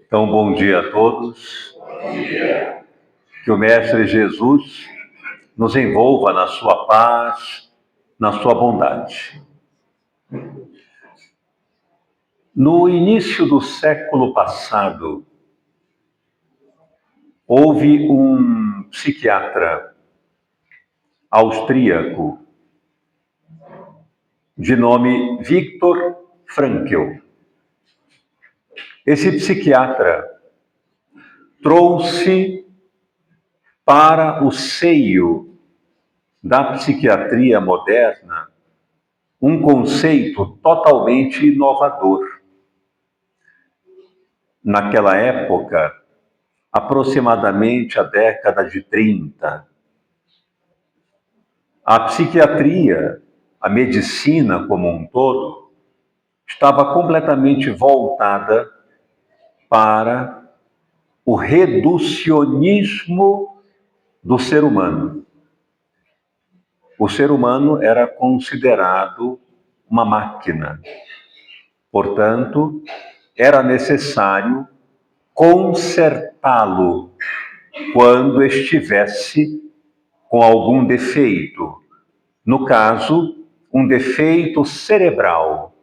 Então, bom dia a todos. Bom dia. Que o Mestre Jesus nos envolva na sua paz, na sua bondade. No início do século passado, houve um psiquiatra austríaco de nome Viktor Frankl. Esse psiquiatra trouxe para o seio da psiquiatria moderna um conceito totalmente inovador. Naquela época, aproximadamente a década de 30, a psiquiatria, a medicina como um todo, estava completamente voltada para o reducionismo do ser humano. O ser humano era considerado uma máquina. Portanto, era necessário consertá-lo quando estivesse com algum defeito. No caso, um defeito cerebral,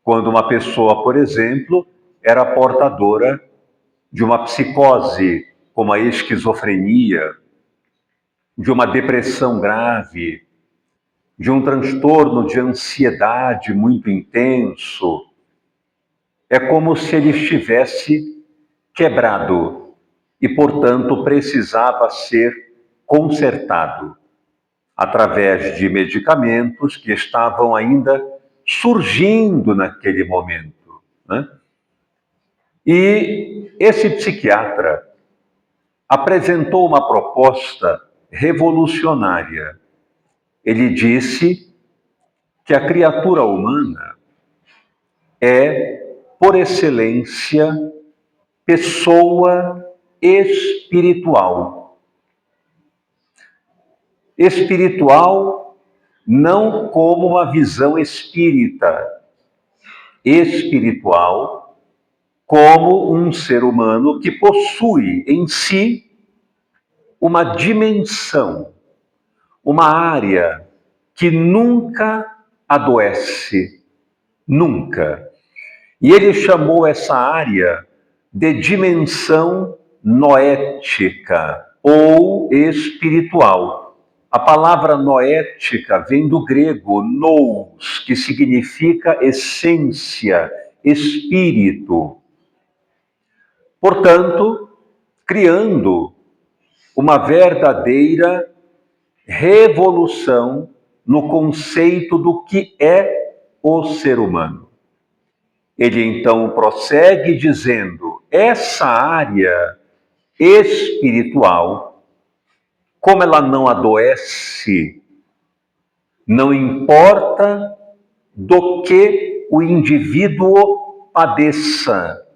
quando uma pessoa, por exemplo, era portadora de uma psicose, como a esquizofrenia, de uma depressão grave, de um transtorno de ansiedade muito intenso. É como se ele estivesse quebrado e, portanto, precisava ser consertado através de medicamentos que estavam ainda surgindo naquele momento, né? E esse psiquiatra apresentou uma proposta revolucionária. Ele disse que a criatura humana é, por excelência, pessoa espiritual. Espiritual não como uma visão espírita, espiritual como um ser humano que possui em si uma dimensão, uma área que nunca adoece, nunca. E ele chamou essa área de dimensão noética ou espiritual. A palavra noética vem do grego nous, que significa essência, espírito. Portanto, criando uma verdadeira revolução no conceito do que é o ser humano. Ele então prossegue dizendo: essa área espiritual, como ela não adoece, não importa do que o indivíduo padeça,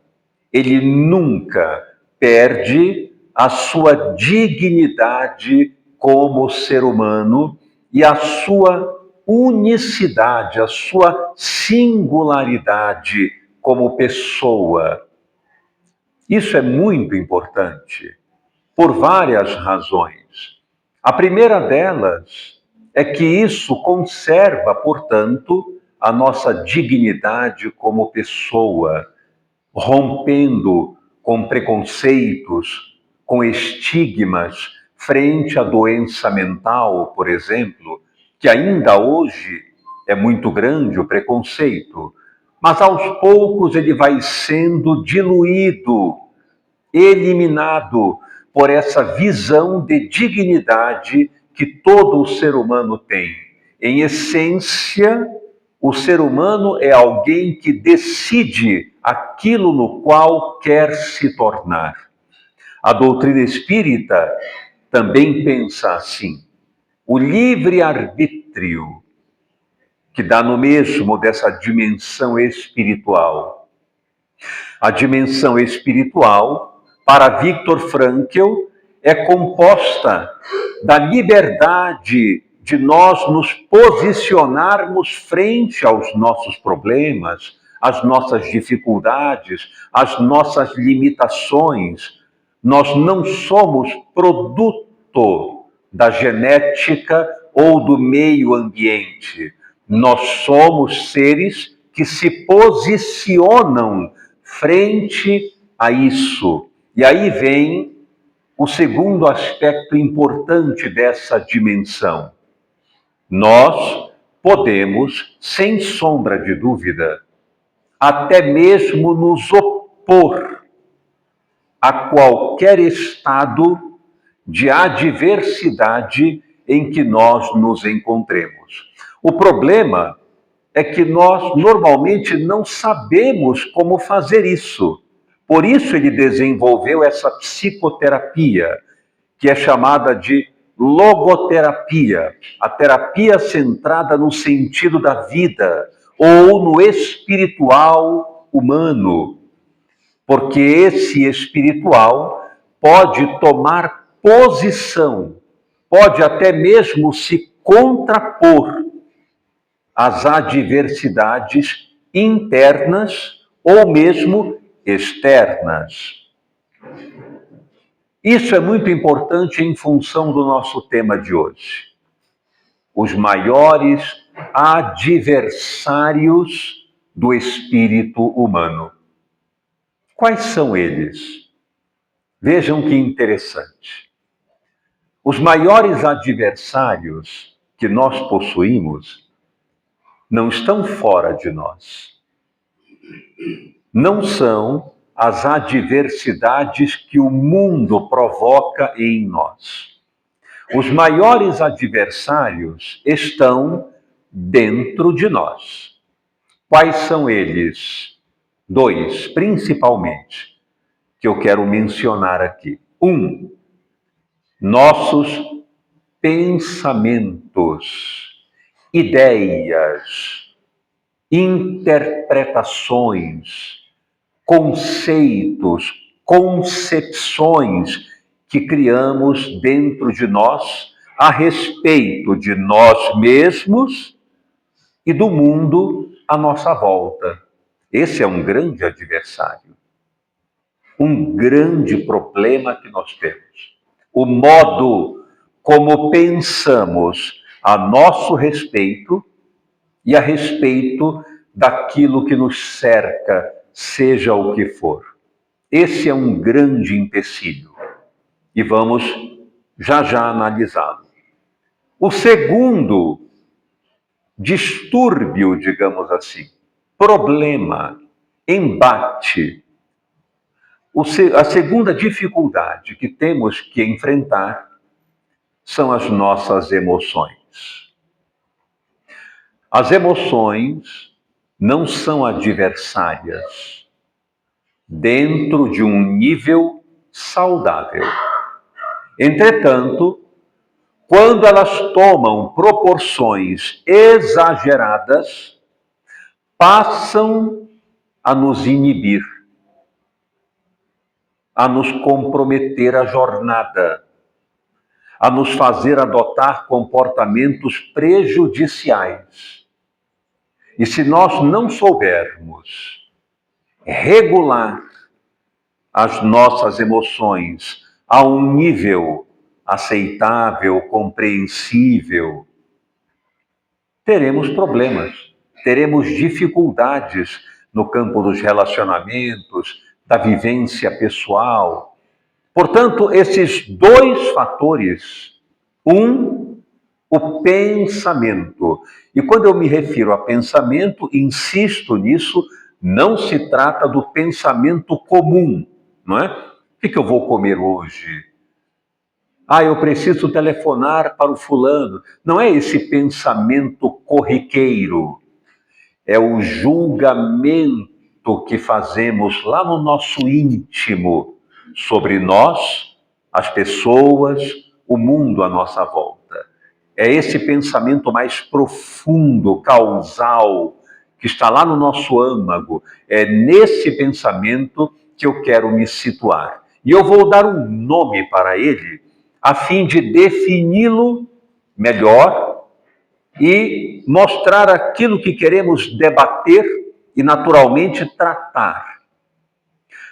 ele nunca perde a sua dignidade como ser humano e a sua unicidade, a sua singularidade como pessoa. Isso é muito importante, por várias razões. A primeira delas é que isso conserva, portanto, a nossa dignidade como pessoa, rompendo com preconceitos, com estigmas frente à doença mental, por exemplo, que ainda hoje é muito grande o preconceito, mas aos poucos ele vai sendo diluído, eliminado por essa visão de dignidade que todo o ser humano tem. Em essência, o ser humano é alguém que decide aquilo no qual quer se tornar. A doutrina espírita também pensa assim. O livre-arbítrio, que dá no mesmo dessa dimensão espiritual. A dimensão espiritual, para Viktor Frankl, é composta da liberdade de nós nos posicionarmos frente aos nossos problemas, às nossas dificuldades, às nossas limitações. Nós não somos produto da genética ou do meio ambiente. Nós somos seres que se posicionam frente a isso. E aí vem o segundo aspecto importante dessa dimensão. Nós podemos, sem sombra de dúvida, até mesmo nos opor a qualquer estado de adversidade em que nós nos encontremos. O problema é que nós normalmente não sabemos como fazer isso. Por isso ele desenvolveu essa psicoterapia, que é chamada de logoterapia, a terapia centrada no sentido da vida ou no espiritual humano, porque esse espiritual pode tomar posição, pode até mesmo se contrapor às adversidades internas ou mesmo externas. Isso é muito importante em função do nosso tema de hoje. Os maiores adversários do espírito humano. Quais são eles? Vejam que interessante. Os maiores adversários que nós possuímos não estão fora de nós. Não são as adversidades que o mundo provoca em nós. Os maiores adversários estão dentro de nós. Quais são eles? Dois, principalmente, que eu quero mencionar aqui. Um, nossos pensamentos, ideias, interpretações, conceitos, concepções que criamos dentro de nós a respeito de nós mesmos e do mundo à nossa volta. Esse é um grande adversário, um grande problema que nós temos. O modo como pensamos a nosso respeito e a respeito daquilo que nos cerca, seja o que for. Esse é um grande empecilho e vamos já analisá-lo. O segundo distúrbio, digamos assim, problema, embate, a segunda dificuldade que temos que enfrentar são as nossas emoções. As emoções não são adversárias dentro de um nível saudável. Entretanto, quando elas tomam proporções exageradas, passam a nos inibir, a nos comprometer a jornada, a nos fazer adotar comportamentos prejudiciais. E se nós não soubermos regular as nossas emoções a um nível aceitável, compreensível, teremos problemas, teremos dificuldades no campo dos relacionamentos, da vivência pessoal. Portanto, esses dois fatores, o pensamento. E quando eu me refiro a pensamento, insisto nisso, não se trata do pensamento comum, não é? O que eu vou comer hoje? Eu preciso telefonar para o fulano. Não é esse pensamento corriqueiro. É o julgamento que fazemos lá no nosso íntimo sobre nós, as pessoas, o mundo à nossa volta. É esse pensamento mais profundo, causal, que está lá no nosso âmago. É nesse pensamento que eu quero me situar. E eu vou dar um nome para ele, a fim de defini-lo melhor e mostrar aquilo que queremos debater e, naturalmente, tratar.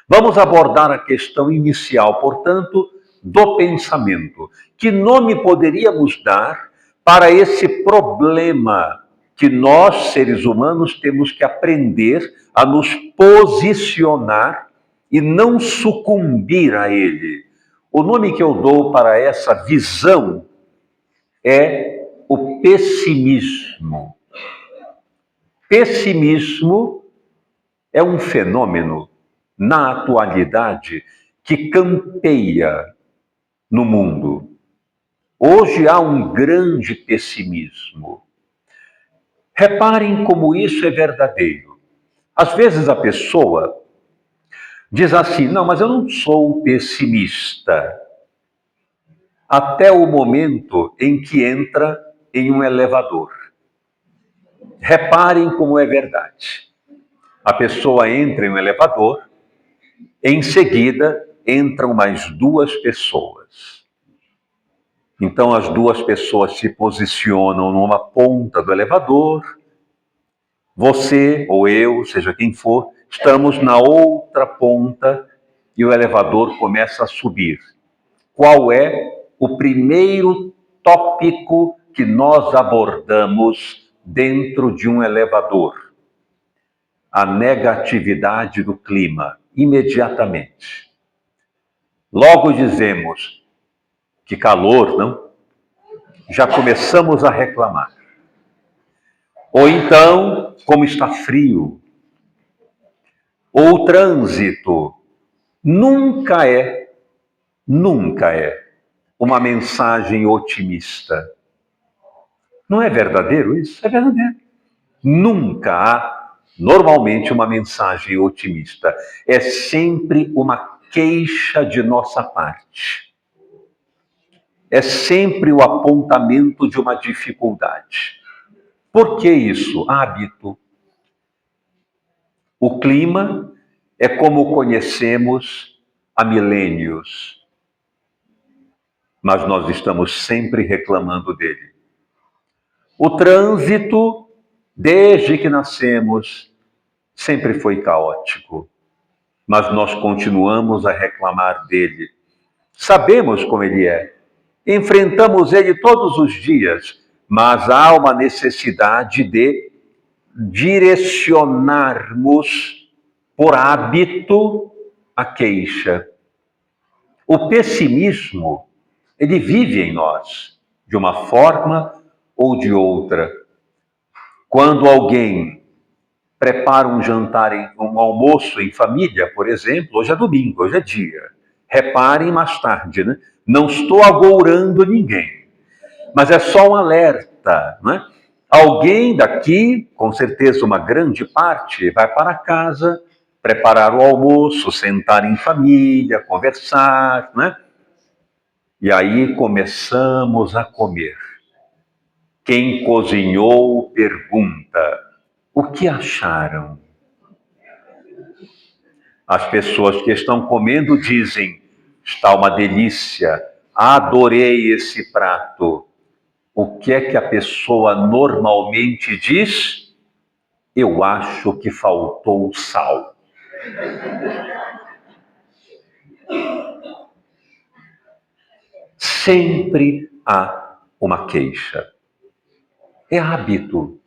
Vamos abordar a questão inicial, portanto, do pensamento. Que nome poderíamos dar para esse problema que nós, seres humanos, temos que aprender a nos posicionar e não sucumbir a ele? O nome que eu dou para essa visão é o pessimismo. Pessimismo é um fenômeno, na atualidade, que campeia no mundo. Hoje há um grande pessimismo. Reparem como isso é verdadeiro. Às vezes a pessoa diz assim: não, mas eu não sou pessimista. Até o momento em que entra em um elevador. Reparem como é verdade. A pessoa entra em um elevador, em seguida entram mais duas pessoas. Então as duas pessoas se posicionam numa ponta do elevador, você ou eu, seja quem for, estamos na outra ponta e o elevador começa a subir. Qual é o primeiro tópico que nós abordamos dentro de um elevador? A negatividade do clima, imediatamente. Logo dizemos: que calor, não? Já começamos a reclamar. Ou então, como está frio. Ou o trânsito. Nunca é uma mensagem otimista. Não é verdadeiro isso? É verdadeiro. Nunca há, normalmente, uma mensagem otimista. É sempre uma queixa de nossa parte. É sempre o apontamento de uma dificuldade. Por que isso? Hábito. O clima é como conhecemos há milênios, mas nós estamos sempre reclamando dele. O trânsito, desde que nascemos, sempre foi caótico, mas nós continuamos a reclamar dele. Sabemos como ele é, enfrentamos ele todos os dias, mas há uma necessidade de direcionarmos por hábito a queixa. O pessimismo, ele vive em nós, de uma forma ou de outra. Quando alguém prepara um jantar, um almoço em família, por exemplo, hoje é domingo, hoje é dia. Reparem mais tarde, né? Não estou agourando ninguém, mas é só um alerta, né? Alguém daqui, com certeza uma grande parte, vai para casa, preparar o almoço, sentar em família, conversar, né? E aí começamos a comer. Quem cozinhou pergunta: o que acharam? As pessoas que estão comendo dizem: está uma delícia, adorei esse prato. O que é que a pessoa normalmente diz? Eu acho que faltou sal. Sempre há uma queixa. É hábito.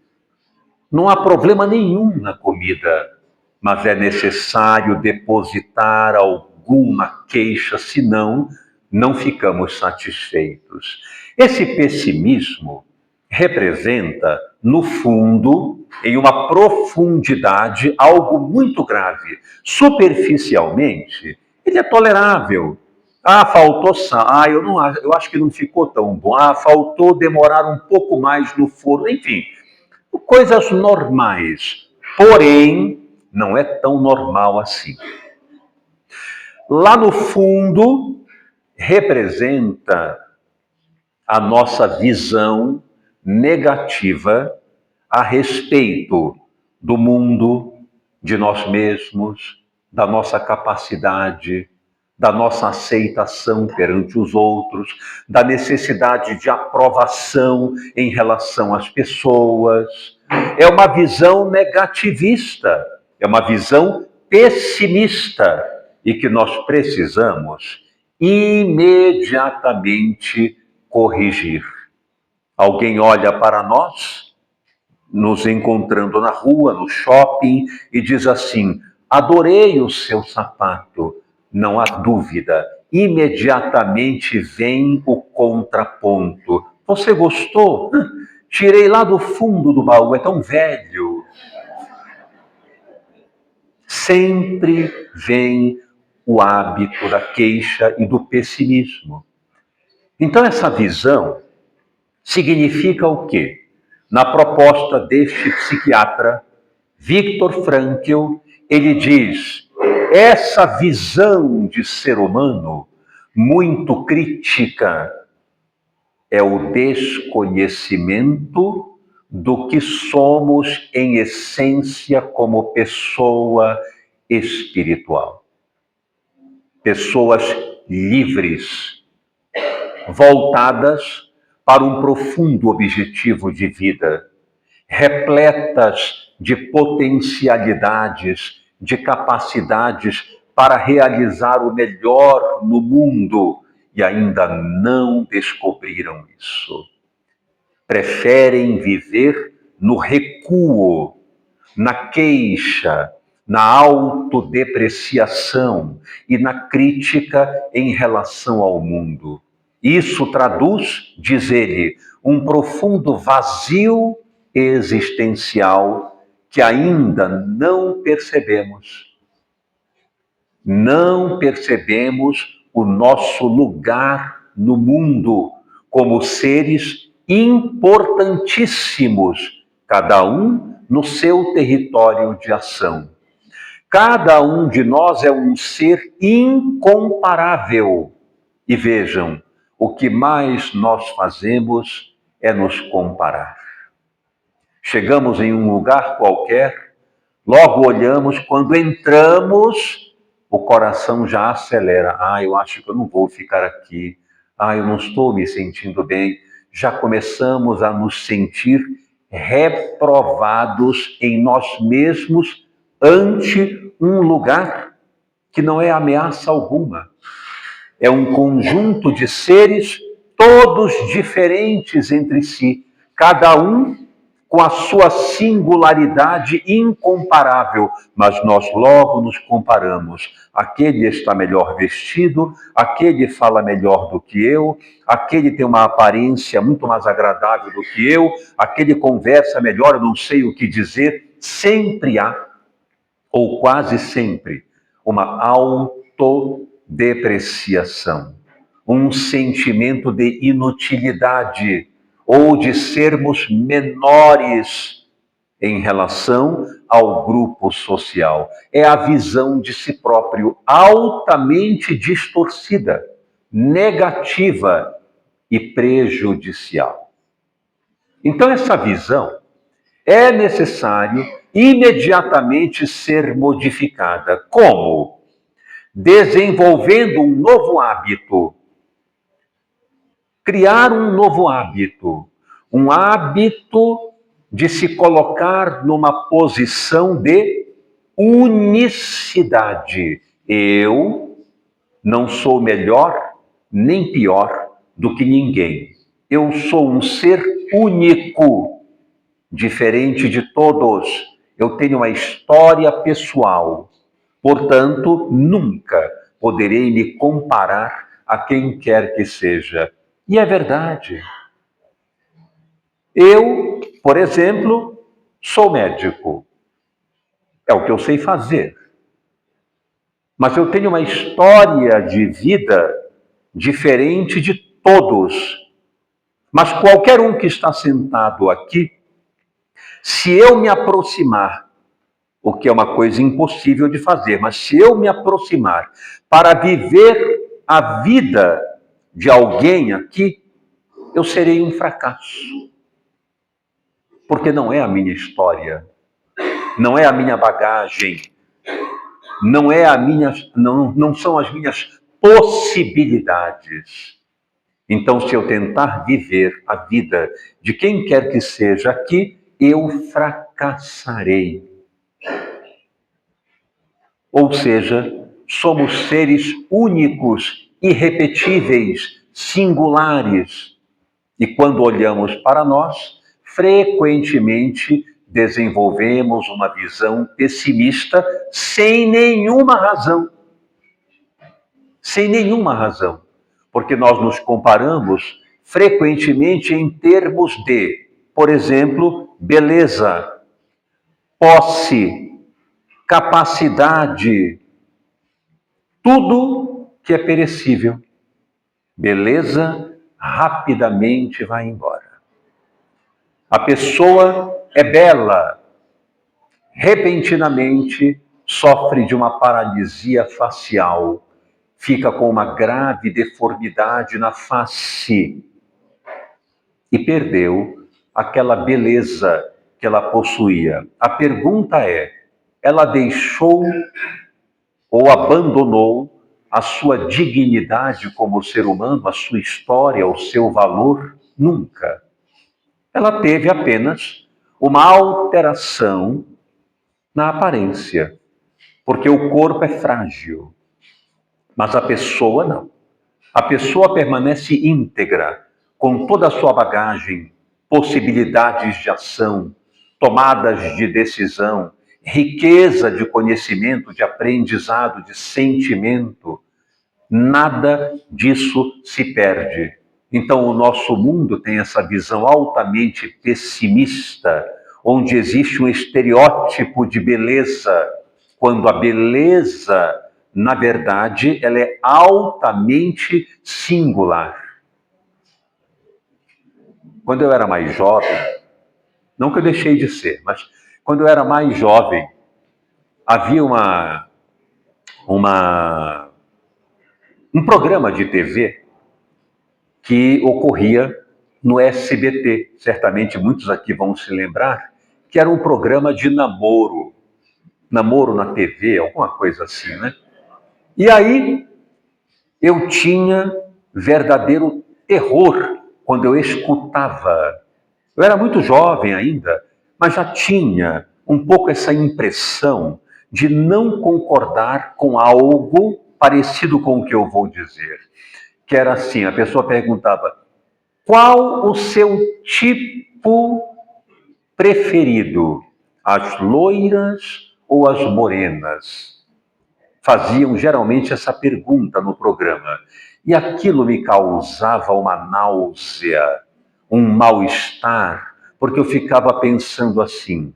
Não há problema nenhum na comida, mas é necessário depositar alguma queixa, senão não ficamos satisfeitos. Esse pessimismo representa, no fundo, em uma profundidade, algo muito grave. Superficialmente, ele é tolerável. Ah, faltou sal. Ah, eu acho que não ficou tão bom. Ah, faltou demorar um pouco mais no forno. Enfim, coisas normais. Porém, não é tão normal assim. Lá no fundo, representa a nossa visão negativa a respeito do mundo, de nós mesmos, da nossa capacidade, da nossa aceitação perante os outros, da necessidade de aprovação em relação às pessoas. É uma visão negativista, é uma visão pessimista e que nós precisamos imediatamente corrigir. Alguém olha para nós, nos encontrando na rua, no shopping, e diz assim: adorei o seu sapato. Não há dúvida, imediatamente vem o contraponto. Você gostou? Tirei lá do fundo do baú, é tão velho. Sempre vem o hábito da queixa e do pessimismo. Então, essa visão significa o quê? Na proposta deste psiquiatra, Viktor Frankl, ele diz: essa visão de ser humano, muito crítica, é o desconhecimento do que somos em essência como pessoa espiritual. Pessoas livres, voltadas para um profundo objetivo de vida, repletas de potencialidades, de capacidades para realizar o melhor no mundo e ainda não descobriram isso. Preferem viver no recuo, na queixa, na autodepreciação e na crítica em relação ao mundo. Isso traduz, diz ele, um profundo vazio existencial que ainda não percebemos. Não percebemos o nosso lugar no mundo como seres importantíssimos, cada um no seu território de ação. Cada um de nós é um ser incomparável. E vejam, o que mais nós fazemos é nos comparar. Chegamos em um lugar qualquer, logo olhamos, quando entramos, o coração já acelera. Eu acho que eu não vou ficar aqui. Eu não estou me sentindo bem. Já começamos a nos sentir reprovados em nós mesmos ante um lugar que não é ameaça alguma. É um conjunto de seres todos diferentes entre si, cada um com a sua singularidade incomparável, mas nós logo nos comparamos. Aquele está melhor vestido, aquele fala melhor do que eu, aquele tem uma aparência muito mais agradável do que eu, aquele conversa melhor, eu não sei o que dizer. Sempre há, ou quase sempre, uma autodepreciação, um sentimento de inutilidade ou de sermos menores em relação ao grupo social. É a visão de si próprio altamente distorcida, negativa e prejudicial. Então, essa visão é necessário imediatamente ser modificada. Como? Desenvolvendo um novo hábito. Criar um novo hábito. Um hábito de se colocar numa posição de unicidade. Eu não sou melhor nem pior do que ninguém. Eu sou um ser único, diferente de todos. Eu tenho uma história pessoal. Portanto, nunca poderei me comparar a quem quer que seja. E é verdade. Eu, por exemplo, sou médico. É o que eu sei fazer. Mas eu tenho uma história de vida diferente de todos. Mas qualquer um que está sentado aqui, se eu me aproximar, o que é uma coisa impossível de fazer, mas se eu me aproximar para viver a vida de alguém aqui, eu serei um fracasso. Porque não é a minha história, não é a minha bagagem, não são as minhas possibilidades. Então, se eu tentar viver a vida de quem quer que seja aqui, eu fracassarei. Ou seja, somos seres únicos, irrepetíveis, singulares. E quando olhamos para nós, frequentemente desenvolvemos uma visão pessimista sem nenhuma razão. Sem nenhuma razão. Porque nós nos comparamos frequentemente em termos de, por exemplo, beleza, posse, capacidade, tudo que é perecível. Beleza rapidamente vai embora. A pessoa é bela, repentinamente sofre de uma paralisia facial, fica com uma grave deformidade na face e perdeu aquela beleza que ela possuía. A pergunta é: ela deixou ou abandonou a sua dignidade como ser humano, a sua história, o seu valor? Nunca. Ela teve apenas uma alteração na aparência, porque o corpo é frágil, mas a pessoa não. A pessoa permanece íntegra, com toda a sua bagagem, possibilidades de ação, tomadas de decisão, riqueza de conhecimento, de aprendizado, de sentimento. Nada disso se perde. Então, o nosso mundo tem essa visão altamente pessimista, onde existe um estereótipo de beleza, quando a beleza, na verdade, ela é altamente singular. Quando eu era mais jovem, não que eu deixei de ser, mas quando eu era mais jovem, havia um programa de TV que ocorria no SBT. Certamente muitos aqui vão se lembrar que era um programa de namoro. Namoro na TV, alguma coisa assim, né? E aí eu tinha verdadeiro terror quando eu escutava. Eu era muito jovem ainda, mas já tinha um pouco essa impressão de não concordar com algo parecido com o que eu vou dizer. Que era assim, a pessoa perguntava: qual o seu tipo preferido? As loiras ou as morenas? Faziam geralmente essa pergunta no programa. E aquilo me causava uma náusea, um mal-estar, porque eu ficava pensando assim: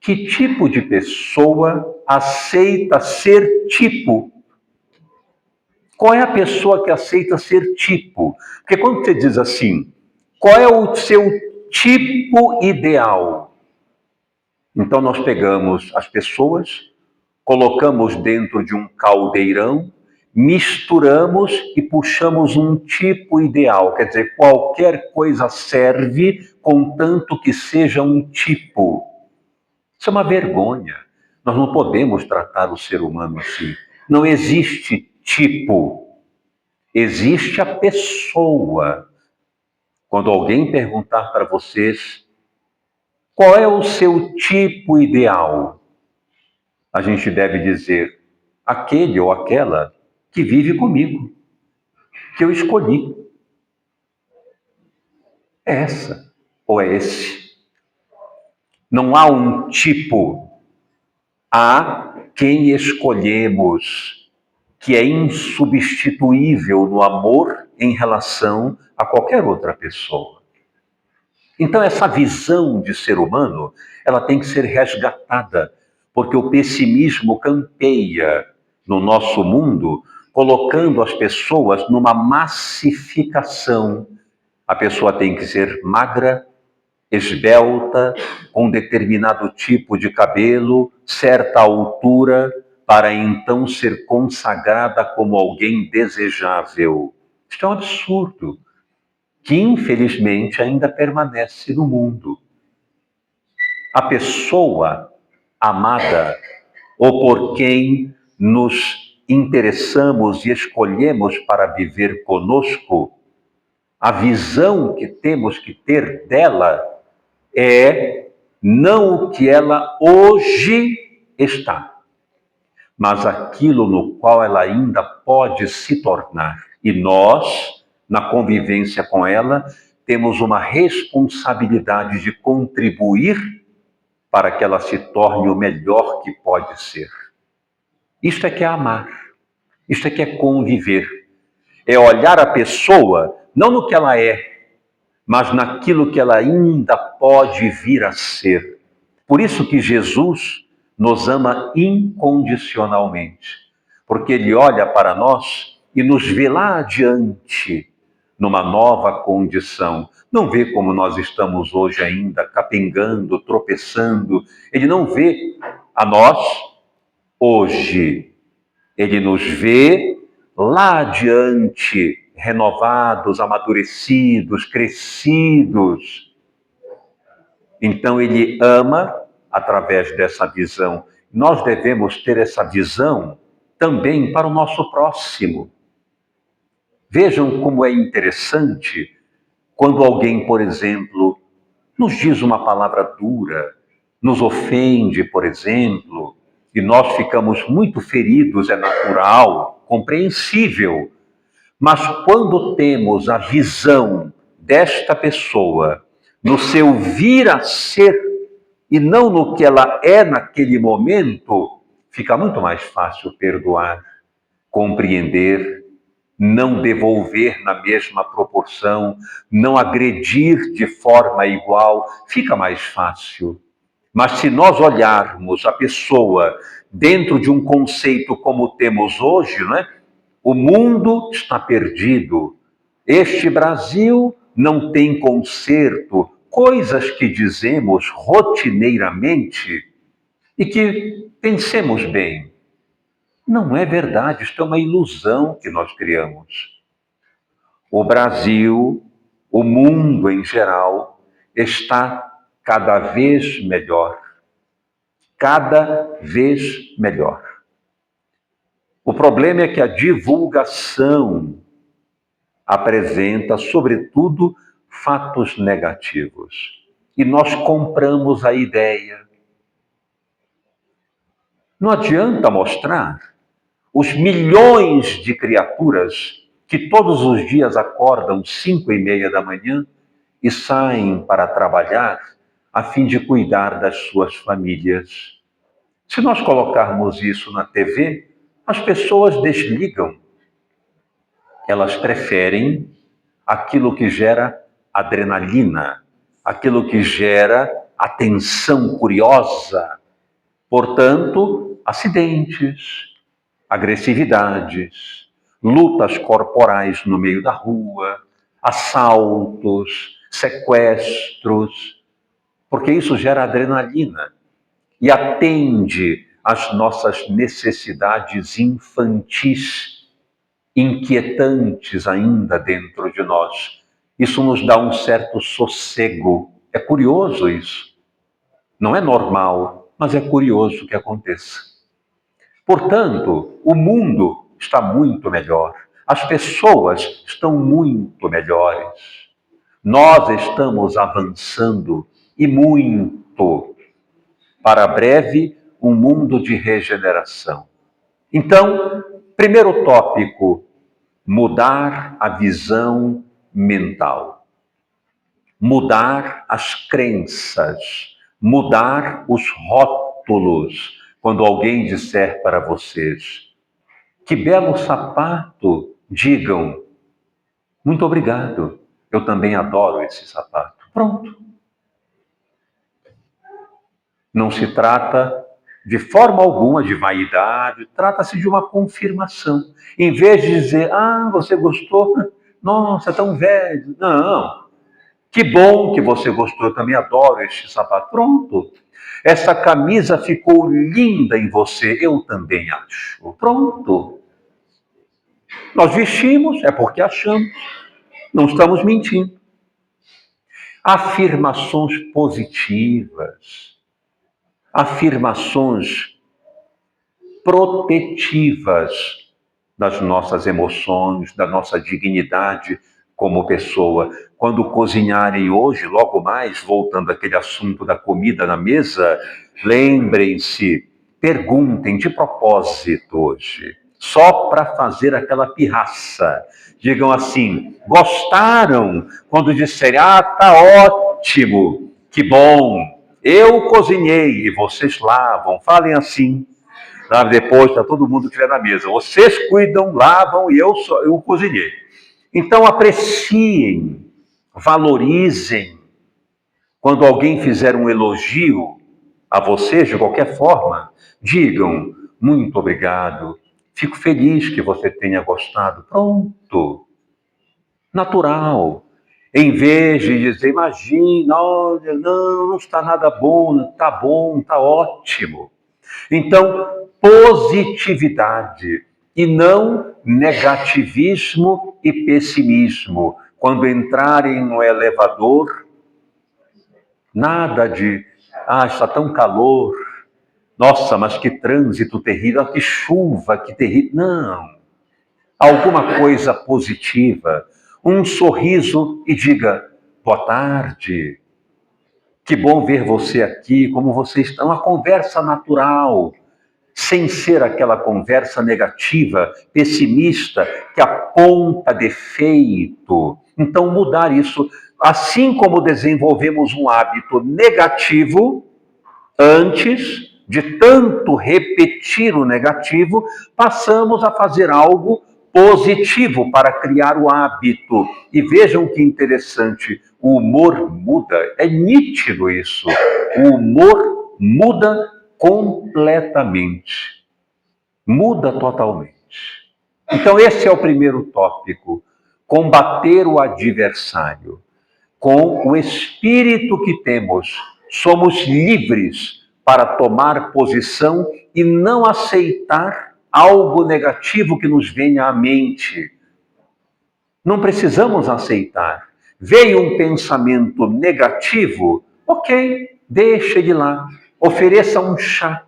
que tipo de pessoa aceita ser tipo? Qual é a pessoa que aceita ser tipo? Porque quando você diz assim, qual é o seu tipo ideal? Então nós pegamos as pessoas, colocamos dentro de um caldeirão, misturamos e puxamos um tipo ideal. Quer dizer, qualquer coisa serve, contanto que seja um tipo. Isso é uma vergonha. Nós não podemos tratar o ser humano assim. Não existe tipo. Existe a pessoa. Quando alguém perguntar para vocês qual é o seu tipo ideal, a gente deve dizer: aquele ou aquela que vive comigo, que eu escolhi. É essa ou é esse. Não há um tipo. Há quem escolhemos, que é insubstituível no amor em relação a qualquer outra pessoa. Então essa visão de ser humano, ela tem que ser resgatada, porque o pessimismo campeia no nosso mundo, colocando as pessoas numa massificação. A pessoa tem que ser magra, esbelta, com determinado tipo de cabelo, certa altura, para então ser consagrada como alguém desejável. Isto é um absurdo, que infelizmente ainda permanece no mundo. A pessoa amada, ou por quem nos interessamos e escolhemos para viver conosco, a visão que temos que ter dela é não o que ela hoje está, mas aquilo no qual ela ainda pode se tornar. E nós, na convivência com ela, temos uma responsabilidade de contribuir para que ela se torne o melhor que pode ser. Isto é que é amar, isto é que é conviver, é olhar a pessoa não no que ela é, mas naquilo que ela ainda pode vir a ser. Por isso que Jesus nos ama incondicionalmente, porque Ele olha para nós e nos vê lá adiante, numa nova condição. Não vê como nós estamos hoje ainda, capengando, tropeçando. Ele não vê a nós hoje. Ele nos vê lá adiante, renovados, amadurecidos, crescidos. Então ele ama através dessa visão. Nós devemos ter essa visão também para o nosso próximo. Vejam como é interessante quando alguém, por exemplo, nos diz uma palavra dura, nos ofende, por exemplo, e nós ficamos muito feridos, é natural, compreensível. Mas quando temos a visão desta pessoa, no seu vir a ser, e não no que ela é naquele momento, fica muito mais fácil perdoar, compreender, não devolver na mesma proporção, não agredir de forma igual, fica mais fácil. Mas se nós olharmos a pessoa dentro de um conceito como temos hoje, não é? O mundo está perdido. Este Brasil não tem conserto. Coisas que dizemos rotineiramente e que pensemos bem. Não é verdade, isto é uma ilusão que nós criamos. O Brasil, o mundo em geral, está cada vez melhor. Cada vez melhor. O problema é que a divulgação apresenta, sobretudo, fatos negativos. E nós compramos a ideia. Não adianta mostrar os milhões de criaturas que todos os dias acordam 5:30 da manhã e saem para trabalhar a fim de cuidar das suas famílias. Se nós colocarmos isso na TV, as pessoas desligam. Elas preferem aquilo que gera adrenalina, aquilo que gera atenção curiosa. Portanto, acidentes, agressividades, lutas corporais no meio da rua, assaltos, sequestros, porque isso gera adrenalina e atende às nossas necessidades infantis, inquietantes ainda dentro de nós. Isso nos dá um certo sossego. É curioso isso. Não é normal, mas é curioso que aconteça. Portanto, o mundo está muito melhor. As pessoas estão muito melhores. Nós estamos avançando e muito para breve um mundo de regeneração. Então, primeiro tópico, mudar a visão mental, mudar as crenças, mudar os rótulos. Quando alguém disser para vocês, que belo sapato, digam, muito obrigado, eu também adoro esse sapato. Pronto. Não se trata de forma alguma de vaidade, trata-se de uma confirmação. Em vez de dizer, você gostou? Nossa, é tão velho. Não, que bom que você gostou, eu também adoro este sapato. Pronto. Essa camisa ficou linda em você, eu também acho. Pronto. Nós vestimos, é porque achamos. Não estamos mentindo. Afirmações positivas, afirmações protetivas. das nossas emoções, da nossa dignidade como pessoa. Quando cozinharem hoje, logo mais, voltando àquele assunto da comida na mesa, lembrem-se, perguntem de propósito hoje, só para fazer aquela pirraça. Digam assim: gostaram? Quando disserem, tá ótimo, que bom, eu cozinhei e vocês lavam. Falem assim. Sabe? Depois está todo mundo que estiver na mesa. Vocês cuidam, lavam e eu cozinhei. Então apreciem, valorizem. Quando alguém fizer um elogio a vocês de qualquer forma, digam muito obrigado. Fico feliz que você tenha gostado. Pronto. Natural. Em vez de dizer, imagina, olha, não está nada bom, está ótimo. Então, positividade e não negativismo e pessimismo. Quando entrarem no elevador, nada de, está tão calor, nossa, mas que trânsito terrível, que chuva, que terrível. Não. Alguma coisa positiva, um sorriso e diga, boa tarde, que bom ver você aqui, como você está. Uma conversa natural, sem ser aquela conversa negativa, pessimista, que aponta defeito. Então, mudar isso. Assim como desenvolvemos um hábito negativo, antes de tanto repetir o negativo, passamos a fazer algo positivo para criar o hábito. E vejam que interessante, o humor muda, é nítido isso. O humor muda completamente. Muda totalmente. Então, esse é o primeiro tópico: combater o adversário. Com o espírito que temos, somos livres para tomar posição e não aceitar algo negativo que nos venha à mente. Não precisamos aceitar. Veio um pensamento negativo, ok, deixa ele lá. Ofereça um chá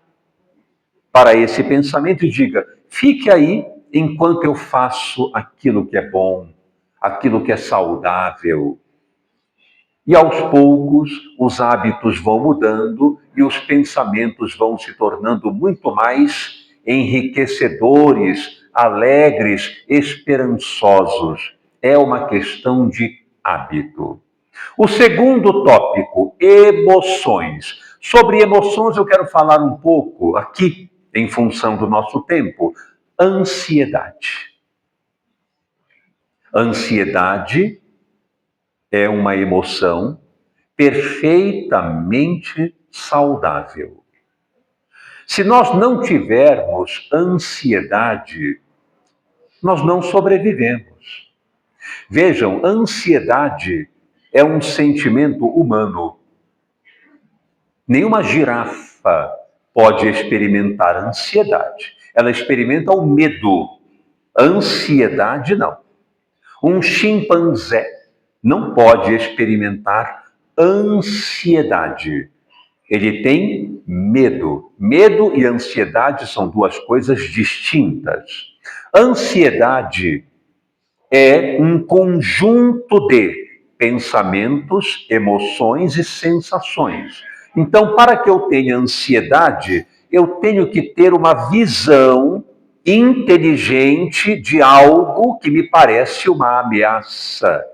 para esse pensamento e diga, fique aí enquanto eu faço aquilo que é bom, aquilo que é saudável. E aos poucos os hábitos vão mudando e os pensamentos vão se tornando muito mais enriquecedores, alegres, esperançosos. É uma questão de hábito. O segundo tópico, emoções. Sobre emoções eu quero falar um pouco aqui, em função do nosso tempo. Ansiedade. Ansiedade é uma emoção perfeitamente saudável. Se nós não tivermos ansiedade, nós não sobrevivemos. Vejam, ansiedade é um sentimento humano. Nenhuma girafa pode experimentar ansiedade. Ela experimenta o medo. Ansiedade, não. Um chimpanzé não pode experimentar ansiedade. Ele tem medo. Medo e ansiedade são duas coisas distintas. Ansiedade é um conjunto de pensamentos, emoções e sensações. Então, para que eu tenha ansiedade, eu tenho que ter uma visão inteligente de algo que me parece uma ameaça.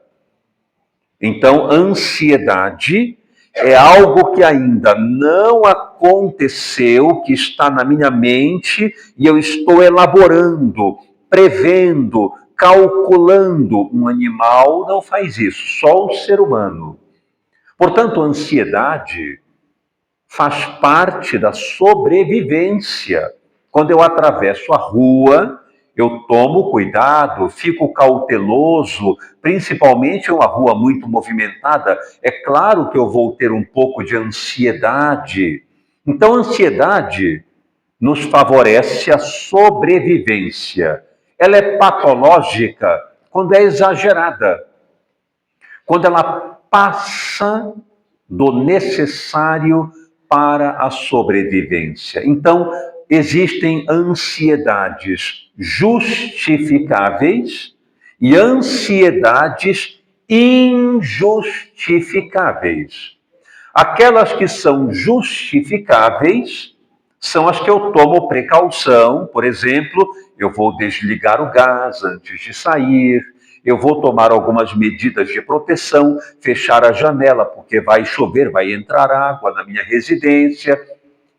Então, ansiedade é algo que ainda não aconteceu, que está na minha mente e eu estou elaborando, prevendo, calculando. Um animal não faz isso, só o ser humano. Portanto, a ansiedade faz parte da sobrevivência. Quando eu atravesso a rua, eu tomo cuidado, fico cauteloso, principalmente em uma rua muito movimentada. É claro que eu vou ter um pouco de ansiedade. Então, a ansiedade nos favorece a sobrevivência. Ela é patológica quando é exagerada, quando ela passa do necessário para a sobrevivência. Então, existem ansiedades justificáveis e ansiedades injustificáveis. Aquelas que são justificáveis são as que eu tomo precaução, por exemplo, eu vou desligar o gás antes de sair, eu vou tomar algumas medidas de proteção, fechar a janela porque vai chover, vai entrar água na minha residência.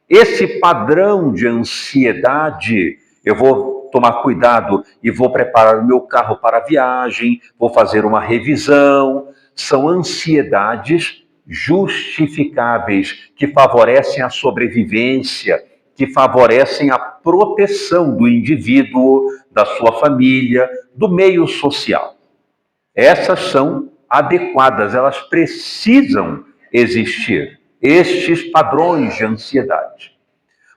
Esse padrão de ansiedade, eu vou tomar cuidado e vou preparar o meu carro para a viagem, vou fazer uma revisão. São ansiedades justificáveis, que favorecem a sobrevivência, que favorecem a proteção do indivíduo, da sua família, do meio social. Essas são adequadas, elas precisam existir, estes padrões de ansiedade.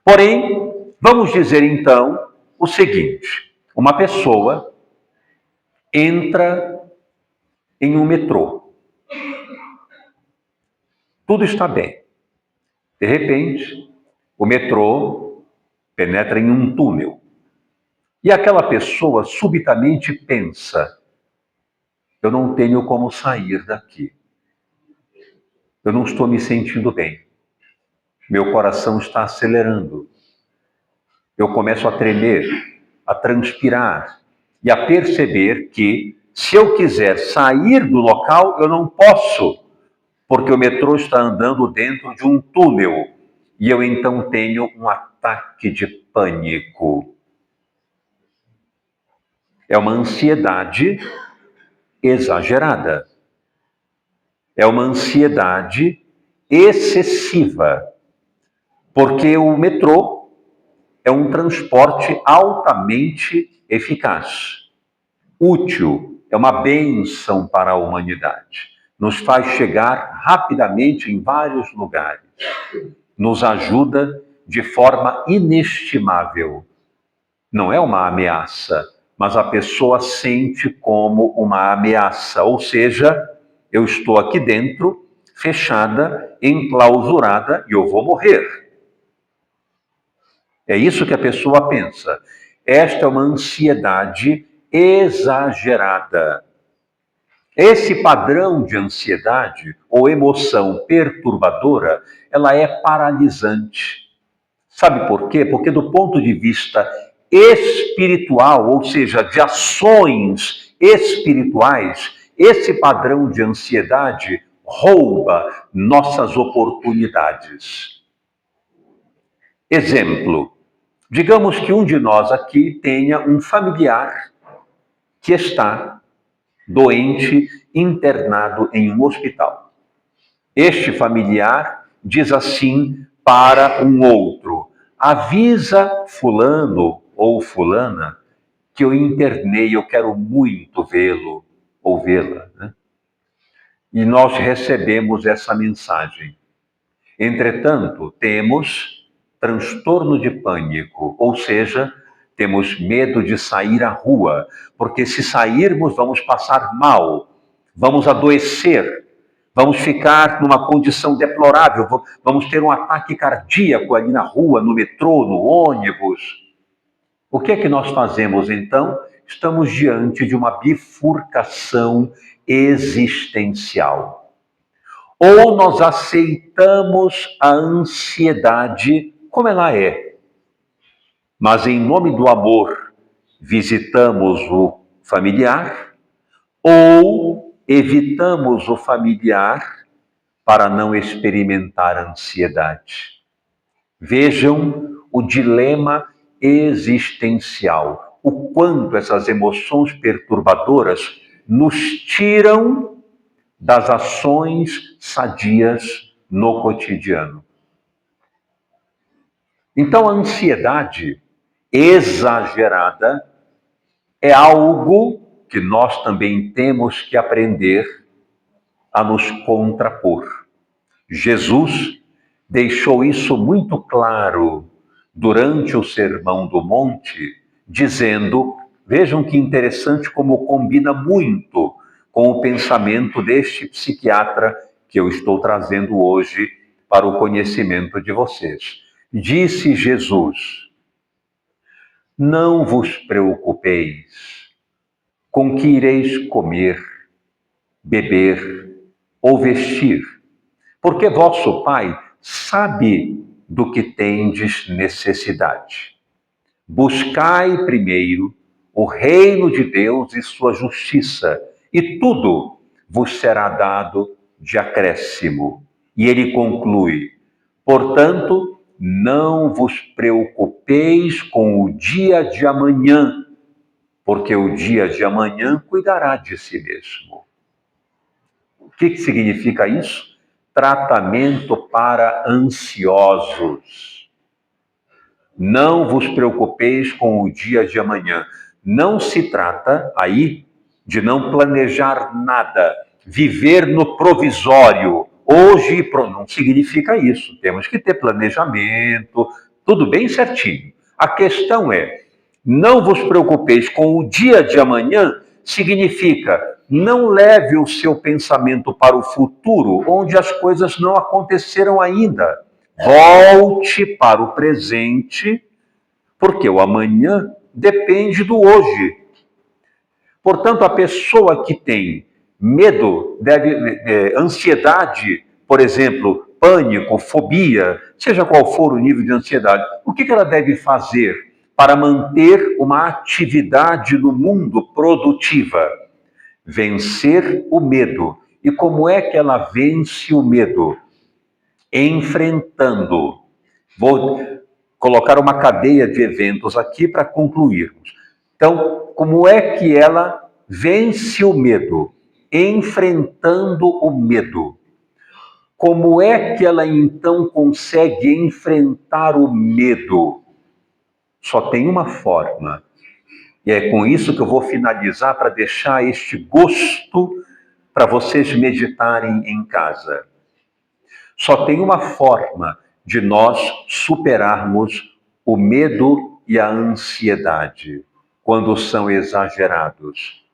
Porém, vamos dizer então o seguinte: uma pessoa entra em um metrô, tudo está bem. De repente, o metrô penetra em um túnel e aquela pessoa subitamente pensa: eu não tenho como sair daqui. Eu não estou me sentindo bem. Meu coração está acelerando. Eu começo a tremer, a transpirar e a perceber que, se eu quiser sair do local, eu não posso, porque o metrô está andando dentro de um túnel e eu então tenho um ataque de pânico. É uma ansiedade exagerada. É uma ansiedade excessiva, porque o metrô é um transporte altamente eficaz, útil, é uma bênção para a humanidade. Nos faz chegar rapidamente em vários lugares, nos ajuda de forma inestimável. Não é uma ameaça, mas a pessoa sente como uma ameaça, ou seja, eu estou aqui dentro, fechada, enclausurada, e eu vou morrer. É isso que a pessoa pensa. Esta é uma ansiedade exagerada. Esse padrão de ansiedade ou emoção perturbadora, ela é paralisante. Sabe por quê? Porque do ponto de vista espiritual, ou seja, de ações espirituais, esse padrão de ansiedade rouba nossas oportunidades. Exemplo, digamos que um de nós aqui tenha um familiar que está doente, internado em um hospital. Este familiar diz assim para um outro: avisa fulano ou fulana que eu internei, eu quero muito vê-lo ou vê-la, né? E nós recebemos essa mensagem. Entretanto, temos transtorno de pânico, ou seja, temos medo de sair à rua, porque se sairmos vamos passar mal, vamos adoecer, vamos ficar numa condição deplorável, vamos ter um ataque cardíaco ali na rua, no metrô, no ônibus. O que é que nós fazemos então? Estamos diante de uma bifurcação existencial. Ou nós aceitamos a ansiedade como ela é, mas em nome do amor visitamos o familiar, ou evitamos o familiar para não experimentar ansiedade. Vejam o dilema existencial, o quanto essas emoções perturbadoras nos tiram das ações sadias no cotidiano. Então, a ansiedade exagerada é algo que nós também temos que aprender a nos contrapor. Jesus deixou isso muito claro durante o Sermão do Monte, dizendo, vejam que interessante como combina muito com o pensamento deste psiquiatra que eu estou trazendo hoje para o conhecimento de vocês. Disse Jesus: Não vos preocupeis com que ireis comer, beber ou vestir, porque vosso Pai sabe do que tendes necessidade. Buscai primeiro o reino de Deus e sua justiça, e tudo vos será dado de acréscimo. E ele conclui: portanto, não vos preocupeis com o dia de amanhã, porque o dia de amanhã cuidará de si mesmo. O que significa isso? Tratamento para ansiosos. Não vos preocupeis com o dia de amanhã. Não se trata aí de não planejar nada, viver no provisório. Hoje não significa isso. Temos que ter planejamento, tudo bem certinho. A questão é, não vos preocupeis com o dia de amanhã, significa não leve o seu pensamento para o futuro, onde as coisas não aconteceram ainda. Volte para o presente, porque o amanhã depende do hoje. Portanto, a pessoa que tem medo, ansiedade, por exemplo, pânico, fobia, seja qual for o nível de ansiedade, o que ela deve fazer para manter uma atividade no mundo produtiva? Vencer o medo. E como é que ela vence o medo? Enfrentando. Vou colocar uma cadeia de eventos aqui para concluirmos. Então, como é que ela vence o medo? Enfrentando o medo. Como é que ela então consegue enfrentar o medo? Só tem uma forma. E é com isso que eu vou finalizar para deixar este gosto para vocês meditarem em casa. Só tem uma forma de nós superarmos o medo e a ansiedade quando são exagerados,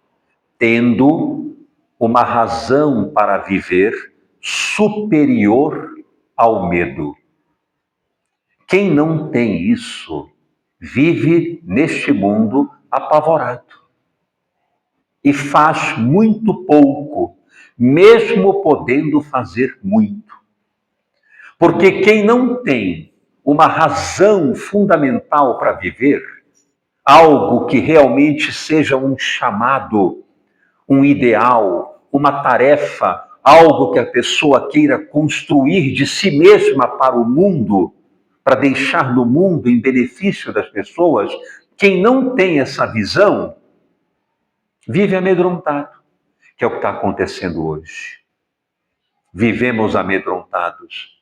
tendo uma razão para viver superior ao medo. Quem não tem isso vive neste mundo apavorado e faz muito pouco, mesmo podendo fazer muito. Porque quem não tem uma razão fundamental para viver, algo que realmente seja um chamado, um ideal, uma tarefa, algo que a pessoa queira construir de si mesma para o mundo, para deixar no mundo em benefício das pessoas, quem não tem essa visão, vive amedrontado, que é o que está acontecendo hoje. Vivemos amedrontados.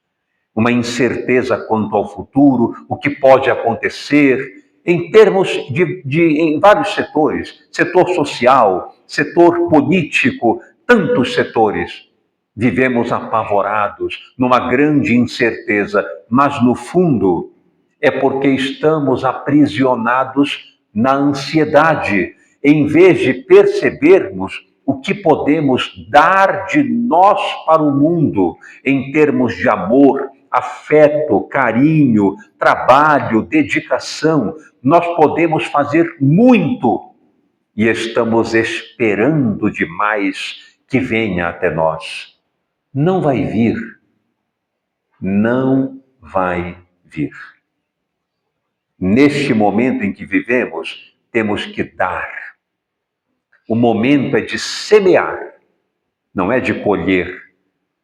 Uma incerteza quanto ao futuro, o que pode acontecer, em termos em vários setores, setor social, setor político, tantos setores. Vivemos apavorados, numa grande incerteza, mas no fundo é porque estamos aprisionados na ansiedade, em vez de percebermos o que podemos dar de nós para o mundo em termos de amor, afeto, carinho, trabalho, dedicação. Nós podemos fazer muito e estamos esperando demais que venha até nós. Não vai vir. Não vai vir. Neste momento em que vivemos, temos que dar. O momento é de semear, não é de colher,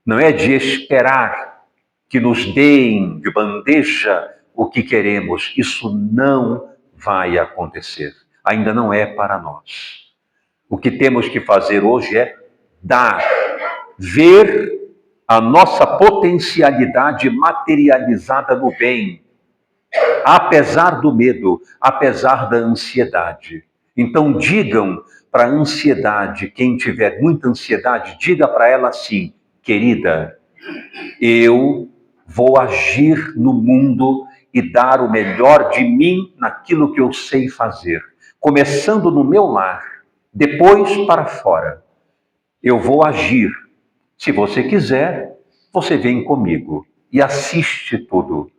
não é de esperar que nos deem de bandeja o que queremos. Isso não vai acontecer. Ainda não é para nós. O que temos que fazer hoje é dar, ver a nossa potencialidade materializada no bem, apesar do medo, apesar da ansiedade. Então digam para a ansiedade, quem tiver muita ansiedade, diga para ela assim: querida, eu vou agir no mundo e dar o melhor de mim naquilo que eu sei fazer, começando no meu lar, depois para fora. Eu vou agir. Se você quiser, você vem comigo e assiste tudo.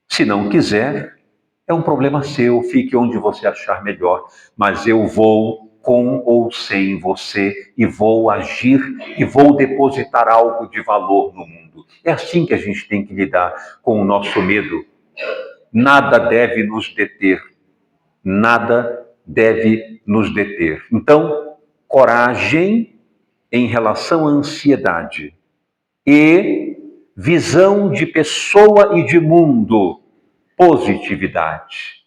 Se não quiser, é um problema seu, fique onde você achar melhor, mas eu vou com ou sem você e vou agir e vou depositar algo de valor no mundo. É assim que a gente tem que lidar com o nosso medo. Nada deve nos deter, nada deve nos deter. Então, coragem em relação à ansiedade e visão de pessoa e de mundo, positividade.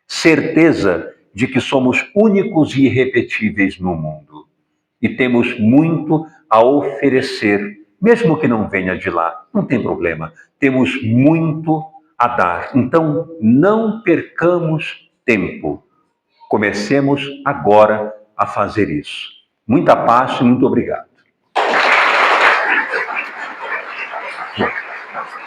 Certeza de que somos únicos e irrepetíveis no mundo e temos muito a oferecer, mesmo que não venha de lá, não tem problema, temos muito a dar. Então, não percamos tempo. Comecemos agora a fazer isso. Muita paz e muito obrigado.